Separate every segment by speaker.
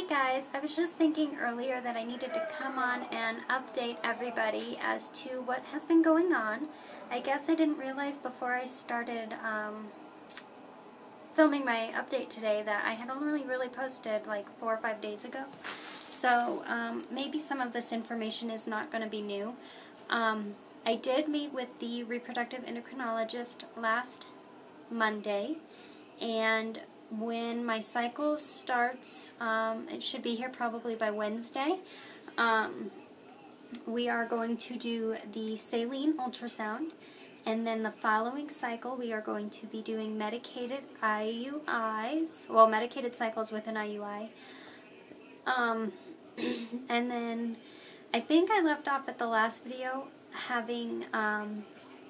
Speaker 1: guys, I was just thinking earlier that I needed to come on and update everybody as to what has been going on. I guess I didn't realize before I started filming my update today that I had only really posted like 4 or 5 days ago. So maybe some of this information is not going to be new. I did meet with the reproductive endocrinologist last Monday, and when my cycle starts, it should be here probably by Wednesday, we are going to do the saline ultrasound, and then the following cycle we are going to be doing medicated IUIs, well, medicated cycles with an IUI, and then I think I left off at the last video having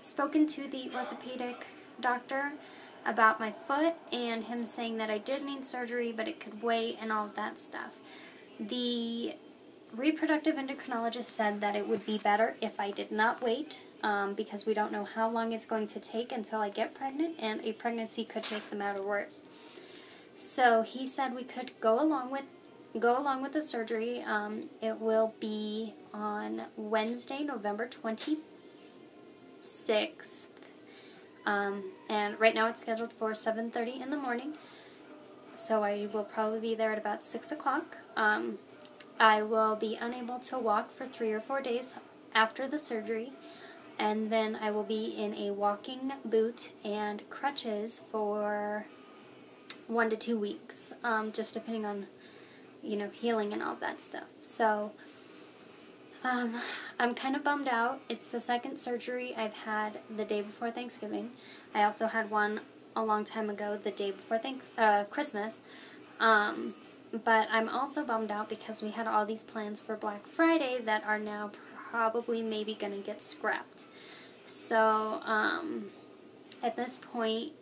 Speaker 1: spoken to the orthopedic doctor about my foot and him saying that I did need surgery but it could wait and all of that stuff. The reproductive endocrinologist said that it would be better if I did not wait because we don't know how long it's going to take until I get pregnant, and a pregnancy could make the matter worse. So he said we could go along with the surgery. It will be on Wednesday, November 26th. And right now it's scheduled for 7:30 in the morning, so I will probably be there at about 6 o'clock. I will be unable to walk for 3 or 4 days after the surgery, and then I will be in a walking boot and crutches for 1 to 2 weeks, just depending on, healing and all that stuff. So I'm kind of bummed out. It's the second surgery I've had the day before Thanksgiving. I also had one a long time ago, the day before Christmas. But I'm also bummed out because we had all these plans for Black Friday that are now probably maybe going to get scrapped. So at this point,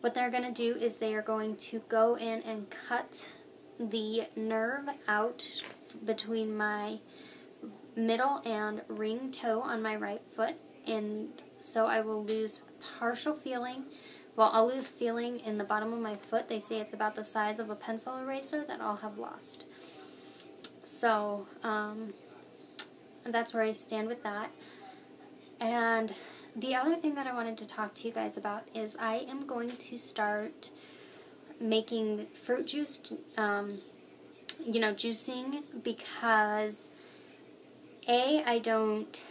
Speaker 1: what they're going to do is they are going to go in and cut the nerve out between my middle and ring toe on my right foot, and so I will lose partial feeling. Well, I'll lose feeling in the bottom of my foot. They say it's about the size of a pencil eraser that I'll have lost. So that's where I stand with that. And the other thing that I wanted to talk to you guys about is I am going to start making fruit juice, juicing, because I don't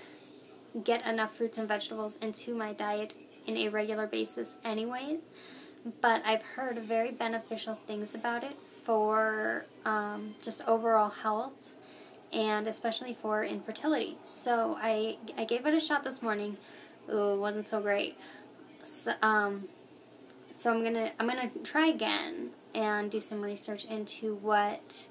Speaker 1: get enough fruits and vegetables into my diet in a regular basis anyways, but I've heard very beneficial things about it for just overall health, and especially for infertility. So I gave it a shot this morning. Ooh, it wasn't so great. So I'm gonna try again and do some research into what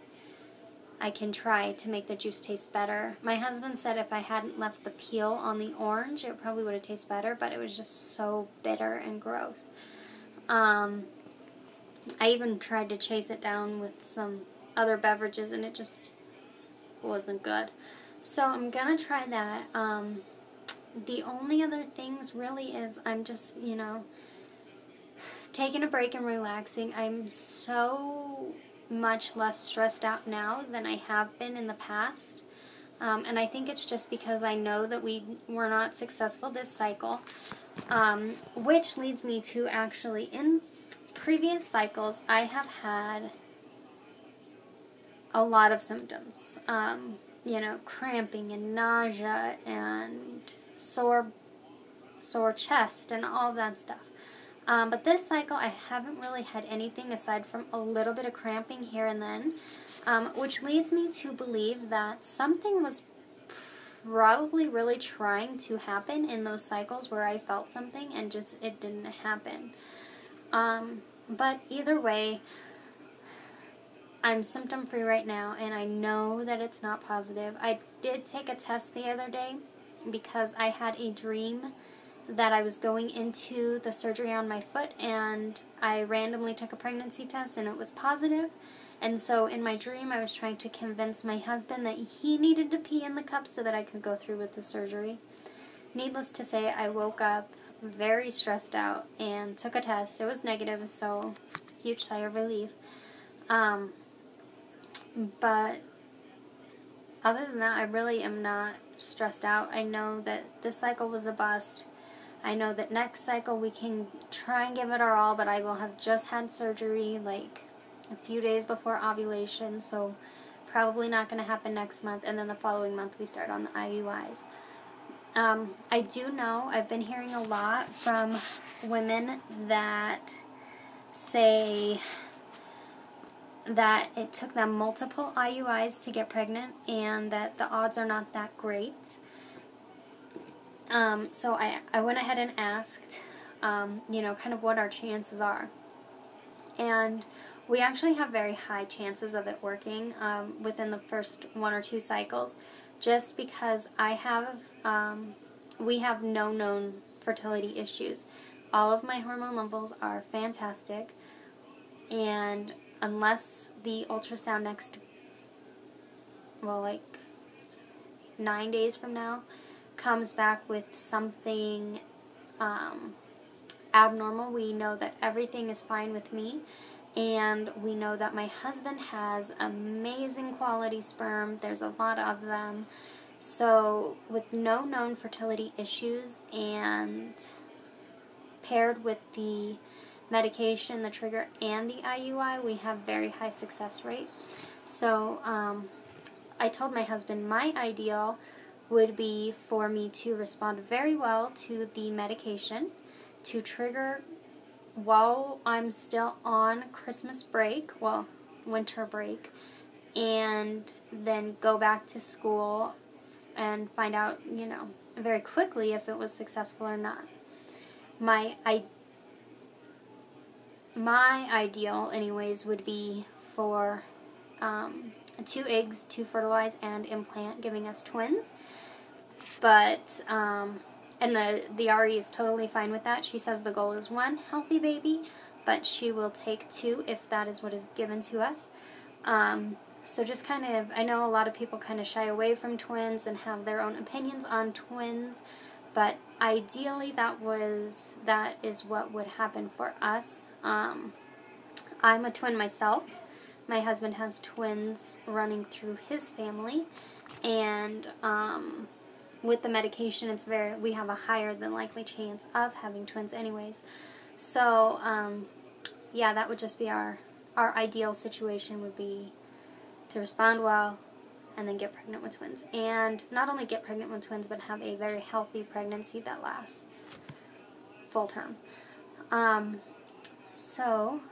Speaker 1: I can try to make the juice taste better. My husband said if I hadn't left the peel on the orange, it probably would have tasted better, but it was just so bitter and gross. I even tried to chase it down with some other beverages, and it just wasn't good. So I'm gonna try that. The only other things really is I'm just, taking a break and relaxing. I'm so much less stressed out now than I have been in the past, and I think it's just because I know that we were not successful this cycle, which leads me to actually, in previous cycles I have had a lot of symptoms, cramping and nausea and sore chest and all of that stuff. But this cycle, I haven't really had anything aside from a little bit of cramping here and then, which leads me to believe that something was probably really trying to happen in those cycles where I felt something and just it didn't happen. But either way, I'm symptom-free right now, and I know that it's not positive. I did take a test the other day because I had a dream that I was going into the surgery on my foot, and I randomly took a pregnancy test and it was positive. And so in my dream I was trying to convince my husband that he needed to pee in the cup so that I could go through with the surgery. Needless to say, I woke up very stressed out and took a test. It was negative, so huge sigh of relief. But other than that, I really am not stressed out. I know that this cycle was a bust. I know that next cycle we can try and give it our all, but I will have just had surgery like a few days before ovulation, so probably not going to happen next month, and then the following month we start on the IUIs. I do know, I've been hearing a lot from women that say that it took them multiple IUIs to get pregnant and that the odds are not that great. So I went ahead and asked, kind of what our chances are. And we actually have very high chances of it working within the first 1 or 2 cycles, just because we have no known fertility issues. All of my hormone levels are fantastic, and unless the ultrasound like 9 days from now, comes back with something abnormal, we know that everything is fine with me, and we know that my husband has amazing quality sperm. There's a lot of them. So with no known fertility issues and paired with the medication, the trigger, and the IUI, we have very high success rate. So I told my husband my ideal would be for me to respond very well to the medication, to trigger while I'm still on Christmas break, winter break, and then go back to school and find out, very quickly if it was successful or not. My ideal, anyways, would be for 2 eggs to fertilize and implant, giving us twins. But, and the RE is totally fine with that. She says the goal is 1 healthy baby, but she will take 2 if that is what is given to us. So just kind of, I know a lot of people kind of shy away from twins and have their own opinions on twins, but ideally that is what would happen for us. I'm a twin myself. My husband has twins running through his family, and with the medication, we have a higher than likely chance of having twins anyways. So, yeah, that would just be our ideal situation, would be to respond well and then get pregnant with twins. And not only get pregnant with twins, but have a very healthy pregnancy that lasts full term. So,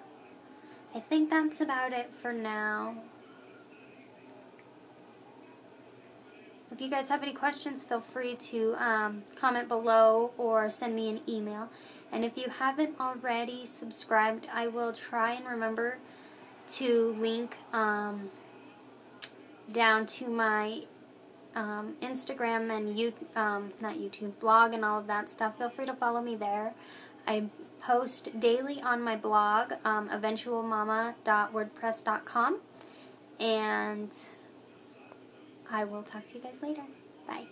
Speaker 1: I think that's about it for now. If you guys have any questions, feel free to comment below or send me an email. And if you haven't already subscribed, I will try and remember to link down to my Instagram and not YouTube, blog and all of that stuff. Feel free to follow me there. I post daily on my blog, eventualmama.wordpress.com, and I will talk to you guys later. Bye.